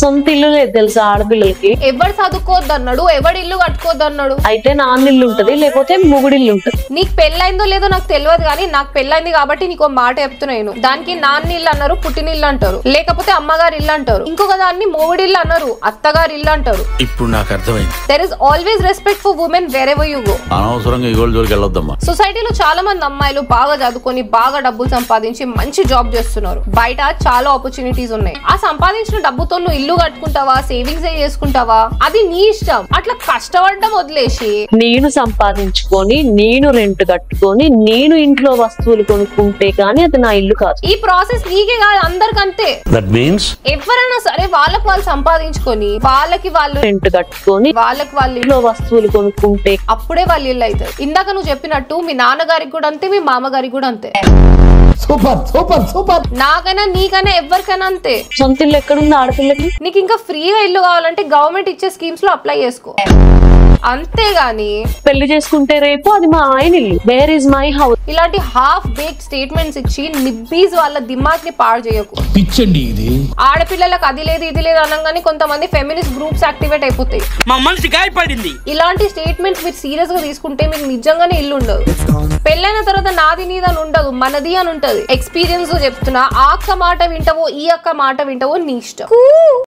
సొంత ఇల్లు లేదు తెలుసా ఆడపిల్లలకి. ఎవరు చదువుకోవద్దన్నాడు, ఎవడి ఇల్లు కట్టుకోవద్దన్నాడు? అయితే నాన్నిల్లు ఉంటది, లేకపోతే మొగుడిల్లు ఉంటది. నీకు పెళ్ళైందో లేదో నాకు తెలియదు కానీ నాకు పెళ్ళైంది కాబట్టి నీకు మాట చెప్తున్నాను. దానికి నాన్న ఇల్లు అన్నారు, పుట్టినిల్లు అంటారు, లేకపోతే అమ్మగారి ఇల్లు అంటారు, ఇంకొక దాన్ని మొగుడిల్లు అన్నారు, అత్తగారి ఇల్లు అంటారు. ఇప్పుడు నాకు అర్థమైంది. There is always respect for women wherever you go. అనవసరంగా ఈ గోల్ జోలికి వెళ్ళొద్దమ్మా. సొసైటీలో చాలా మంది అమ్మాయిలు బాగా చదువుకొని బాగా డబ్బులు సంపాదించి మంచి జాబ్ చేస్తున్నారు. బయట చాలా ఆపర్చునిటీస్ ఉన్నాయి. ఆ సంపాదించిన డబ్బుతో నువ్వు ఇల్లు కట్టుకుంటావా, సేవింగ్స్ చేసుకుంటావా, అది నీ ఇష్టం. అట్లా కష్టపడడం వదిలేసి నేను సంపాదించుకొని, నేను రెంట్ కట్టుకొని, నేను ఇంట్లో వస్తువులు కొనుక్కుంటే గానీ అది నా ఇల్లు కాదు. ఈ ప్రాసెస్ నీకే కాదు, అందరికంతే. దట్ మీన్స్ ఎవరైనా సరే వాళ్ళకి వాళ్ళు సంపాదించుకొని, వాళ్ళకి వాళ్ళు రెంట్ కట్టుకొని, వాళ్ళకి వాళ్ళు ఇంట్లో వస్తువులు కొనుక్కుంటే అప్పుడే వాళ్ళు ఇల్లు అవుతారు. ఇందాక నువ్వు చెప్పినట్టు మీ నాన్నగారికి కూడా అంతే, మీ మామగారికి కూడా అంతే. Super super super. నాకైనా నీకైనా ఎవరికైనా అంతే. సొంత ఇల్లు ఎక్కడుంది ఆడపిల్లకి? నీకు ఇంకా ఫ్రీగా ఇల్లు కావాలంటే గవర్నమెంట్ ఇచ్చే స్కీమ్స్ లో అప్లై చేసుకో, అంతేగాని పెళ్లి చేసుకుంటే రేపు అది మా ఆయన ఇల్లు, వేర్ ఇస్ మై హౌస్, ఇలాంటి హాఫ్ బేక్ స్టేట్మెంట్స్ ఇచ్చి నిబ్బీస్ వాళ్ళ దిమాగ్ ని పాడు చేయకు. పిచ్చండి ఇది. ఆడపిల్లలకు అది లేదు ఇది లేదు అనగానే కొంతమంది ఫెమినిస్ట్ గ్రూప్స్ యాక్టివేట్ అయిపోతాయి. మా మనసు గాయపడింది. ఇలాంటి స్టేట్మెంట్స్ మీరు సీరియస్ గా తీసుకుంటే మీకు నిజంగానే ఇల్లు ఉండదు. పెళ్ళైన తర్వాత నాది నీది అని ఉండదు, మనది అని ఉంటది. ఎక్స్పీరియన్స్ చెప్తున్నా, ఆ అక్క మాట వింటావో ఈ అక్క మాట వింటావో నీ ఇష్టం.